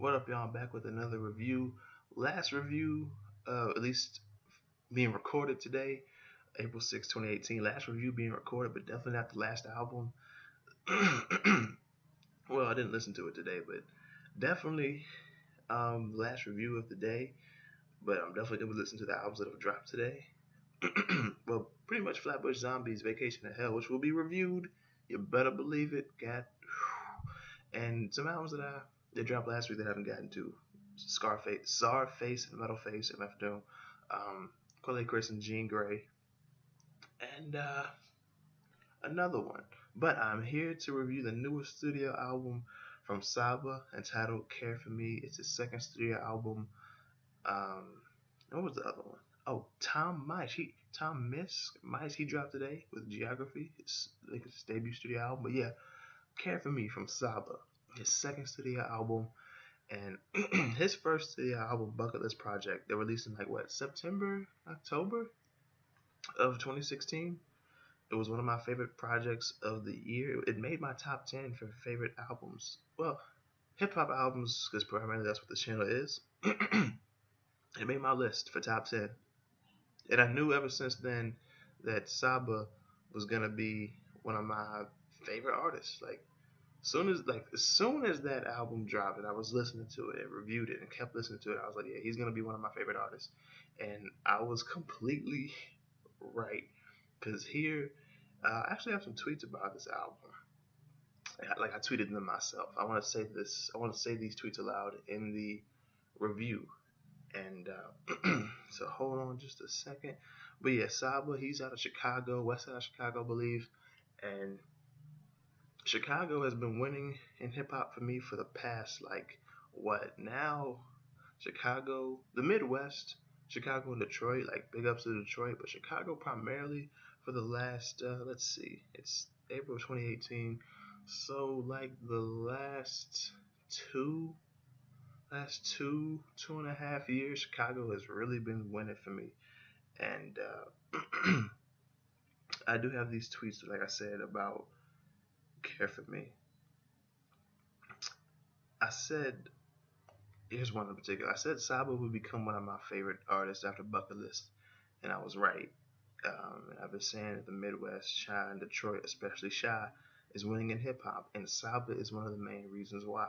What up, y'all? I'm back with another review. Last review, at least being recorded today, April 6, 2018. Last review being recorded, but definitely not the last album. Well, I didn't listen to it today, but definitely the last review of the day. But I'm definitely going to listen to the albums that have dropped today. Well, pretty much Flatbush Zombies Vacation to Hell, which will be reviewed. You better believe it. And some albums that dropped last week that I haven't gotten to. Czarface, and Metalface, and Methadone, um, Quelle Chris and Jean Grey, and another one. But I'm here to review the newest studio album from Saba entitled Care for Me. It's his second studio album. Um, what was the other one? Oh, Mice. He dropped today with Geography. It's like his debut studio album. But yeah, Care for Me from Saba, his second studio album. And his first studio album, Bucket List Project, they released in like what, September, October of 2016. It was one of my favorite projects of the year. It made my top 10 for favorite albums. Well, hip hop albums, because primarily that's what the channel is. It made my list for top 10. And I knew ever since then that Saba was gonna be one of my favorite artists. As soon as that album dropped and I was listening to it and reviewed it and kept listening to it, I was like, yeah, he's gonna be one of my favorite artists. And I was completely right. Cause here, I actually have some tweets about this album. Like I tweeted them myself. I want to say this. I want to say these tweets aloud in the review. And so hold on just a second. But yeah, Saba, he's out of Chicago, west side of Chicago, I believe. And Chicago has been winning in hip hop for me for the past like what now? Chicago, the Midwest, Chicago and Detroit, like big ups to Detroit, but Chicago primarily for the last let's see, it's April 2018, so like the two, two and a half years, Chicago has really been winning for me, and I do have these tweets, like I said, about Care for Me. I said here's one in particular. I said Saba would become one of my favorite artists after Bucket List, and I was right. And I've been saying that the Midwest, Shy, and Detroit, especially Shy, is winning in hip hop, and Saba is one of the main reasons why.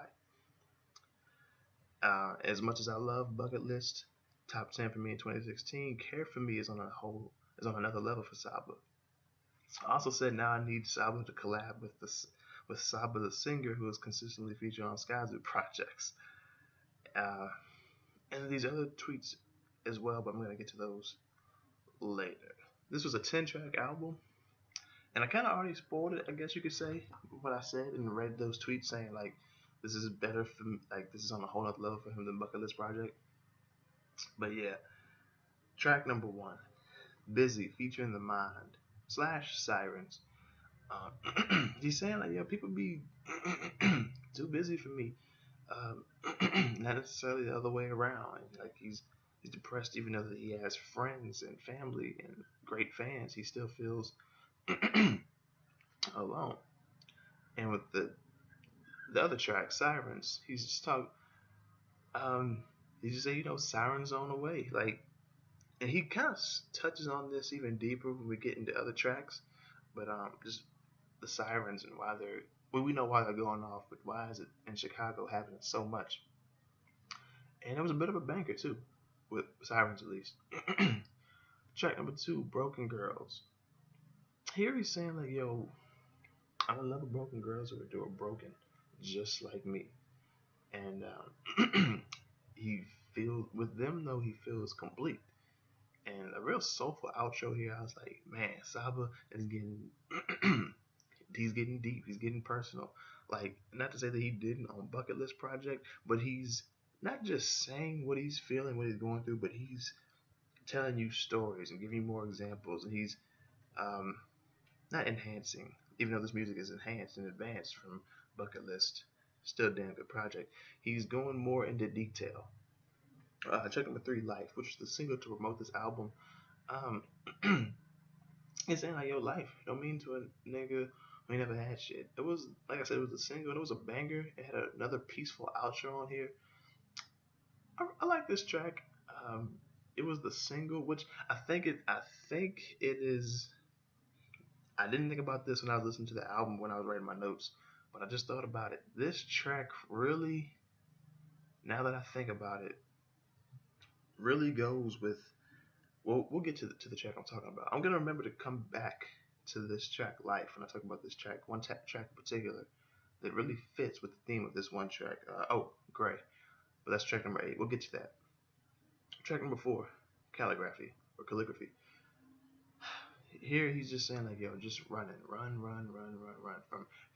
As much as I love Bucket List, top 10 for me in 2016, Care for Me is on another level for Saba. I also said now I need Saba to collab with Saba the singer, who is consistently featured on Skyzoo projects. Uh, and these other tweets as well, but I'm gonna get to those later. This was a 10-track album, and I kind of already spoiled it, I guess you could say, what I said and read those tweets saying like this is better for me, like this is on a whole other level for him than Bucket List Project. But yeah, track number one, Busy, featuring The Mind slash Sirens. He's saying like, yo, people be too busy for me. Not necessarily the other way around. Like he's depressed even though he has friends and family and great fans. He still feels alone. And with the other track, Sirens, he's just talk. Um, he just say, Sirens on the way. Like, and he kind of touches on this even deeper when we get into other tracks. But just the sirens and why they're, well, we know why they're going off, but why is it in Chicago happening so much? And it was a bit of a banker too, with sirens at least. Track number two, Broken Girls. Here he's saying like, yo, I'm in love with broken girls who are broken, just like me. And he feels with them though he feels complete. And a real soulful outro here. I was like, man, Saba is getting he's getting deep, he's getting personal. Like, not to say that he didn't on Bucket List Project, but he's not just saying what he's feeling, what he's going through, but he's telling you stories and giving you more examples, and he's um, not enhancing, even though this music is enhanced and advanced from Bucket List. Still a damn good project. He's going more into detail. Track number three, Life, which is the single to promote this album. Um, it's saying like, your life don't mean to a nigga who never had shit. It was, like I said, it was a single and it was a banger. It had another peaceful outro on here. I like this track. Um, it was the single, which I think it is. I didn't think about this when I was listening to the album when I was writing my notes, but I just thought about it. This track really, now that I think about it, really goes with. Well, we'll get to the track I'm talking about. I'm gonna remember to come back to this track, Life, when I talk about this track. Track in particular that really fits with the theme of this one track. Gray. But that's track number 8. We'll get to that. Track number 4, Calligraphy or Calligraphy. Here he's just saying like, yo, just running, run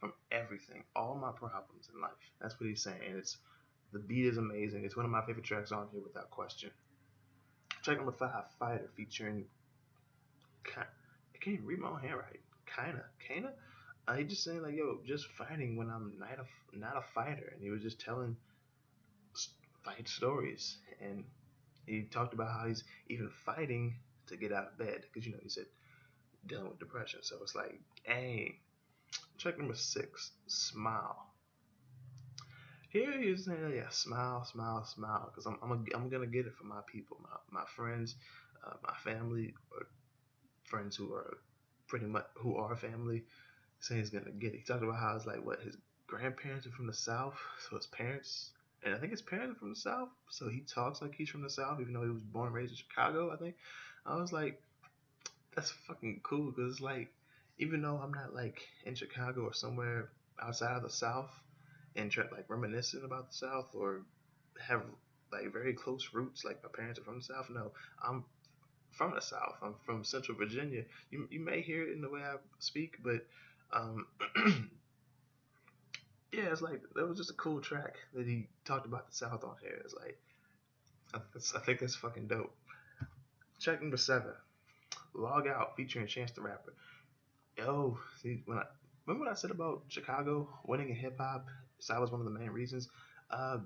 from everything, all my problems in life. That's what he's saying. It's the beat is amazing. It's one of my favorite tracks on here without question. Track number 5, Fighter, featuring I can't even read my own handwriting. Kinda. He just saying like, yo, just fighting when I'm not a fighter, and he was just telling fight stories, and he talked about how he's even fighting to get out of bed because he said dealing with depression. So it's like, dang. Check number 6, Smile. Here he is saying, yeah, smile, smile, smile, because I'm gonna get it for my people, my friends, my family, or friends who are pretty much who are family. Saying he's gonna get it. He talked about how it's like what his grandparents are from the South, so his parents, and I think his parents are from the South, so he talks like he's from the South, even though he was born and raised in Chicago. I think I was like, that's fucking cool because it's like, even though I'm not like in Chicago or somewhere outside of the South and like reminiscing about the South or have like very close roots, like my parents are from the South. No, I'm from the South. I'm from Central Virginia. You may hear it in the way I speak, but um, yeah, it's like that was just a cool track that he talked about the South on here. It's like I think that's fucking dope. Track number 7, Log Out, featuring Chance the Rapper. Yo, see, remember what I said about Chicago winning in hip hop? That was one of the main reasons. Uh,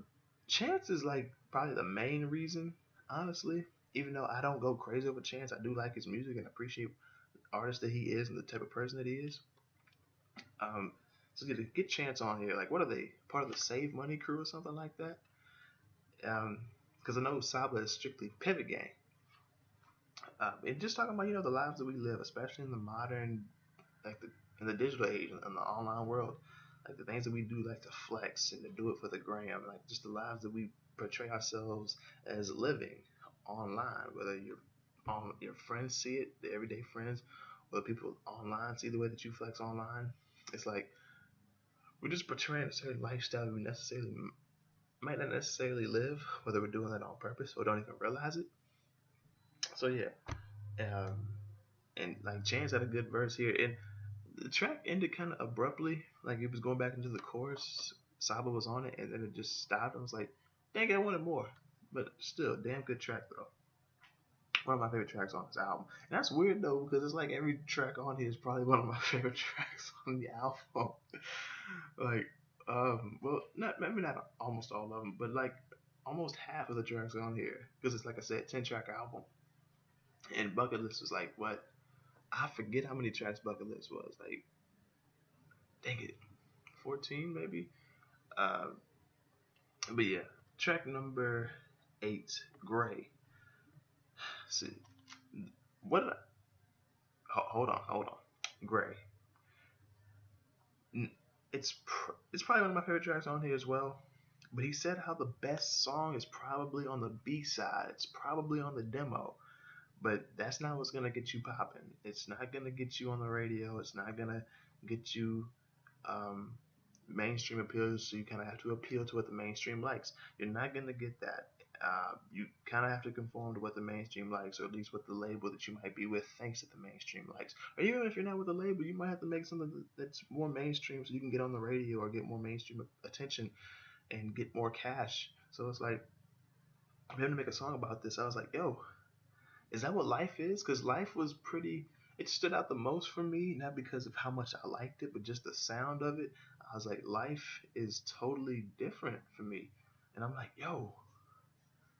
Chance is like probably the main reason, honestly. Even though I don't go crazy over Chance, I do like his music and appreciate the artist that he is and the type of person that he is. Um, so get Chance on here. Like, what are they? Part of the Save Money crew or something like that? Because I know Saba is strictly Pivot Gang. And just talking about the lives that we live, especially in the modern, like in the digital age and the online world, like the things that we do, like to flex and to do it for the gram, like just the lives that we portray ourselves as living online, whether your friends see it, the everyday friends, or the people online see the way that you flex online. It's like we're just portraying a certain lifestyle we might not necessarily live, whether we're doing that on purpose or don't even realize it. So yeah, um, and like Chance had a good verse here, and the track ended kind of abruptly. Like it was going back into the chorus. Saba was on it, and then it just stopped. I was like, dang, I wanted more. But still, damn good track though. One of my favorite tracks on this album. And that's weird though, because it's like every track on here is probably one of my favorite tracks on the album. Like, well, not maybe not almost all of them, but like almost half of the tracks on here, because it's like I said, 10-track album. And Bucket List was like what? I forget how many tracks Bucket List was. Like, dang it, 14 maybe. Uh, but yeah, track number 8, Gray. See, what? Hold on. Gray. It's probably one of my favorite tracks on here as well. But he said how the best song is probably on the B side. It's probably on the demo. But that's not what's gonna get you popping. It's not gonna get you on the radio. It's not gonna get you um, mainstream appeal. So you kind of have to appeal to what the mainstream likes. You're not gonna get that. You kind of have to conform to what the mainstream likes, or at least what the label that you might be with thinks that the mainstream likes. Or even if you're not with a label, you might have to make something that's more mainstream so you can get on the radio or get more mainstream attention and get more cash. So it's like, I'm having to make a song about this. I was like, yo, is that what Life is? Because Life was pretty. It stood out the most for me, not because of how much I liked it, but just the sound of it. I was like, Life is totally different for me, and I'm like, yo,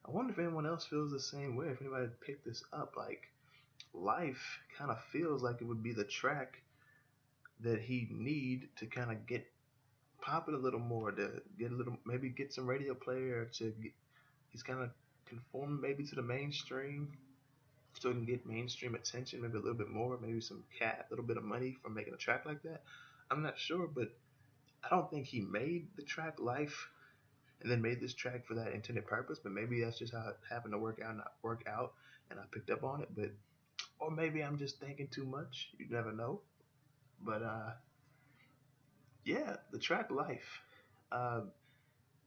I wonder if anyone else feels the same way. If anybody picked this up, like Life kind of feels like it would be the track that he need to kind of get popping a little more, to get a little, maybe get some radio play or to he's kind of conforming maybe to the mainstream, so he can get mainstream attention, maybe a little bit more, maybe some cat, a little bit of money from making a track like that. I'm not sure, but I don't think he made the track Life and then made this track for that intended purpose. But maybe that's just how it happened to work out, not work out, and I picked up on it. But or maybe I'm just thinking too much. You never know. But yeah, the track Life. Uh,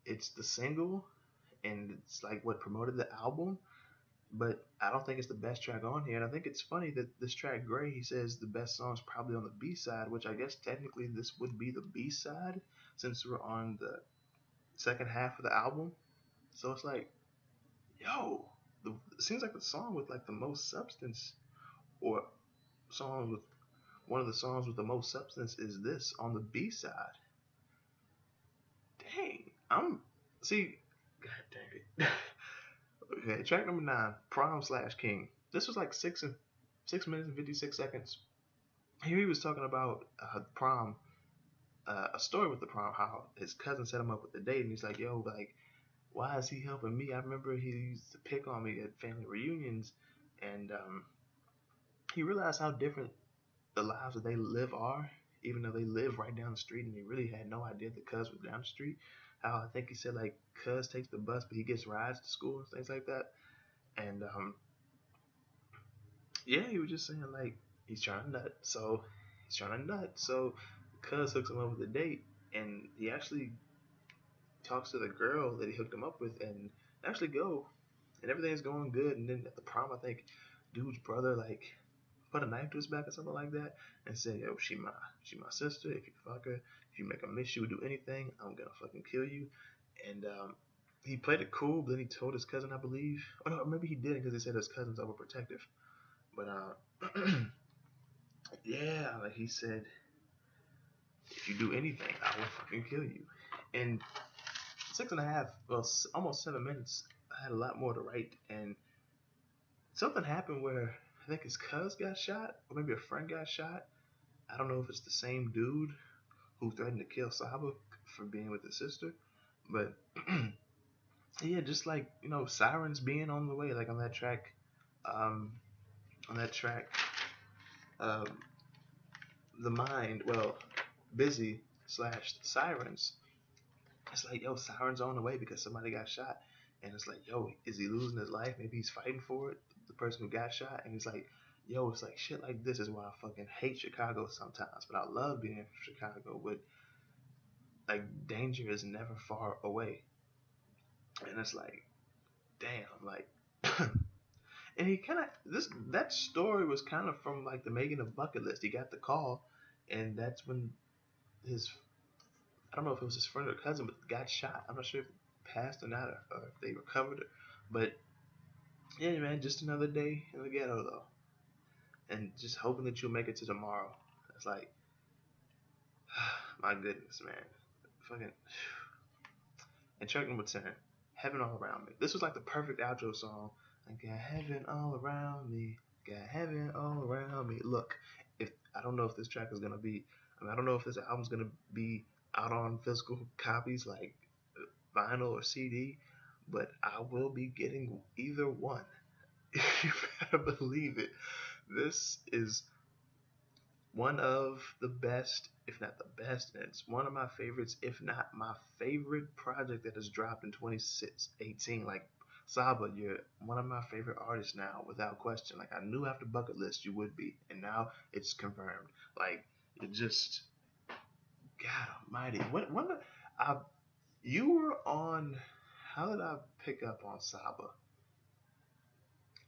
it's the single, and it's like what promoted the album. But I don't think it's the best track on here. And I think it's funny that this track Gray, he says the best song's probably on the B side, which I guess technically this would be the B side since we're on the second half of the album. So it's like, yo, it seems like the song with like the most substance, or song with one of the songs with the most substance is this on the B side. Dang, I'm see. God dang it. Okay, track number 9, Prom slash King. This was like 6 minutes and 56 seconds. Here he was talking about prom, a story with the prom, how his cousin set him up with the date, and he's like, "Yo, like, why is he helping me? I remember he used to pick on me at family reunions," and he realized how different the lives that they live are, even though they live right down the street, and he really had no idea the cuz was down the street. How I think he said like cuz takes the bus, but he gets rides to school and things like that, and yeah, he was just saying like he's trying to nut, so he's trying to nut, so cuz hooks him up with a date, and he actually talks to the girl that he hooked him up with, and actually go, and everything's going good, and then at the prom, I think dude's brother like put a knife to his back or something like that, and said, "Yo, she my sister. If you fuck her, if you make her miss you or do anything, I'm gonna fucking kill you." And he played it cool, but then he told his cousin, I believe, or no, maybe he didn't because he said his cousin's overprotective. But yeah, like he said, if you do anything, I will fucking kill you. And 6.5, well, almost 7 minutes. I had a lot more to write, and something happened where I think his cuz got shot, or maybe a friend got shot. I don't know if it's the same dude who threatened to kill Saba for being with his sister, but yeah, just like sirens being on the way, like um, on that track, um, the mind, well, busy slash sirens. It's like, yo, sirens on the way because somebody got shot. And it's like, yo, is he losing his life? Maybe he's fighting for it, the person who got shot. And he's like, yo, it's like shit like this is why I fucking hate Chicago sometimes. But I love being in Chicago. But like, danger is never far away. And it's like, damn, like, and he kind of, that story was kind of from like the making of Bucket List. He got the call, and that's when his, I don't know if it was his friend or cousin, but got shot. I'm not sure if he passed or not, or if they recovered it. But yeah, man, just another day in the ghetto though, and just hoping that you'll make it to tomorrow. It's like, my goodness, man, fucking. And track number 10, Heaven All Around Me. This was like the perfect outro song. I got heaven all around me, got heaven all around me. Look, if I don't know if this track is gonna be, I don't know if this album's gonna be out on physical copies like vinyl or CD, but I will be getting either one. You better believe it. This is one of the best, if not the best, and it's one of my favorites, if not my favorite project that has dropped in 2018. Like, Saba, you're one of my favorite artists now, without question. Like, I knew after Bucket List you would be, and now it's confirmed. Like, it just, God Almighty, when I you were on, how did I pick up on Saba?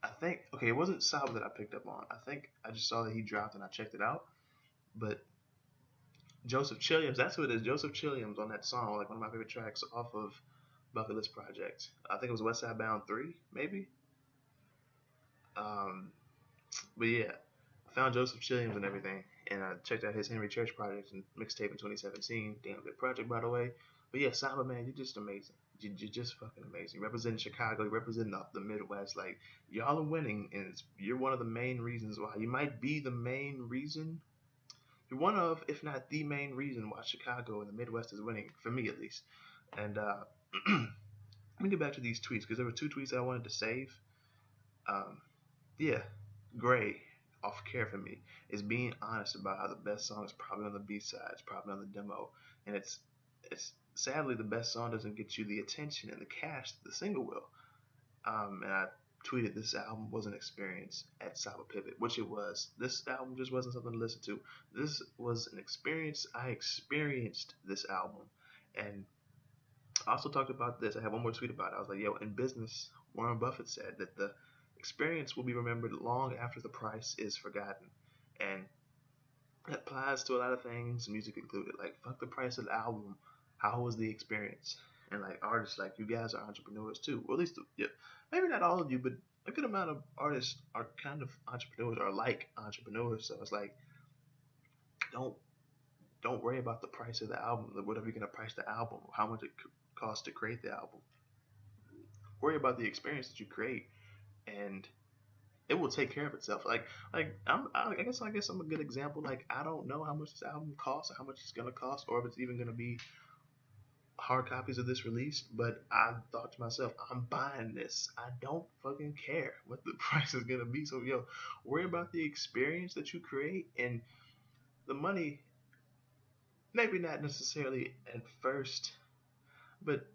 I think, okay, it wasn't Saba that I picked up on. I think I just saw that he dropped and I checked it out. But Joseph Chilliams, that's who it is. Joseph Chilliams on that song, like one of my favorite tracks off of Bucket List Project. I think it was West Side Bound 3, maybe. Um, but yeah, I found Joseph Chilliams and everything, and I checked out his Henry Church project and mixtape in 2017. Damn good project, by the way. But yeah, Saba, man, you're just amazing. You're just fucking amazing. Representing Chicago, you representing the Midwest. Like, y'all are winning, and you're one of the main reasons why. You might be the main reason. You're one of, if not the main reason why Chicago and the Midwest is winning, for me at least. And I me get back to these tweets because there were two tweets that I wanted to save. Um, yeah, Gray off Care for Me is being honest about how the best song is probably on the B side, it's probably on the demo, and it's sadly the best song doesn't get you the attention and the cash that the single will. And I tweeted this album was an experience at Saba Pivot, which it was. This album just wasn't something to listen to. This was an experience. I experienced this album, and I also talked about this. I have one more tweet about it. I was like, yo, in business, Warren Buffett said that the experience will be remembered long after the price is forgotten. And that applies to a lot of things, music included. Like, fuck the price of the album. How was the experience? And like artists, like you guys are entrepreneurs too. Well, at least, yeah, maybe not all of you, but a good amount of artists are kind of entrepreneurs or like entrepreneurs. So it's like, don't don't worry about the price of the album, whatever you're gonna price the album, how much it costs to create the album. Worry about the experience that you create, and it will take care of itself. I guess I'm a good example. Like, I don't know how much this album costs or how much it's gonna cost, or if it's even gonna be hard copies of this released. But I thought to myself, I'm buying this. I don't fucking care what the price is gonna be. So yo, worry about the experience that you create, and the money. Maybe not necessarily at first, but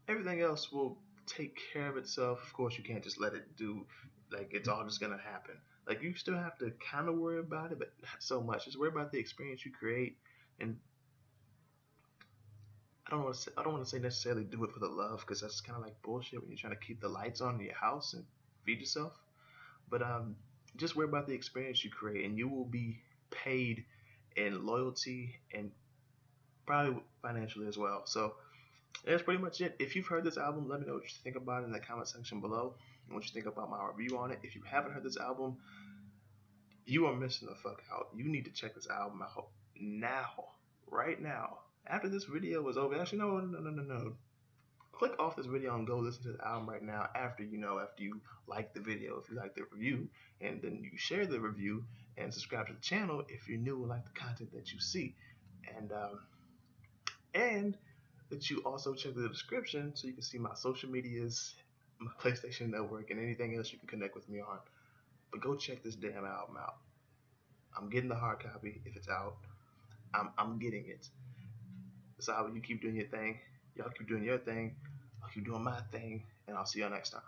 everything else will take care of itself. Of course, you can't just let it do like it's all just gonna happen. Like, you still have to kind of worry about it, but not so much. Just worry about the experience you create, and I don't want to say necessarily do it for the love because that's kind of like bullshit when you're trying to keep the lights on in your house and feed yourself. But just worry about the experience you create, and you will be paid in loyalty and probably financially as well. So that's pretty much it. If you've heard this album, let me know what you think about it in the comment section below and what you think about my review on it. If you haven't heard this album, you are missing the fuck out. You need to check this album out now, right now. After this video is over, actually, no. Click off this video and go listen to the album right now after you like the video, if you like the review, and then you share the review and subscribe to the channel if you're new and like the content that you see. And that you also check the description so you can see my social medias, my PlayStation Network, and anything else you can connect with me on. But go check this damn album out. I'm getting the hard copy if it's out. I'm getting it. Saba, you keep doing your thing. Y'all keep doing your thing. I'll keep doing my thing. And I'll see y'all next time.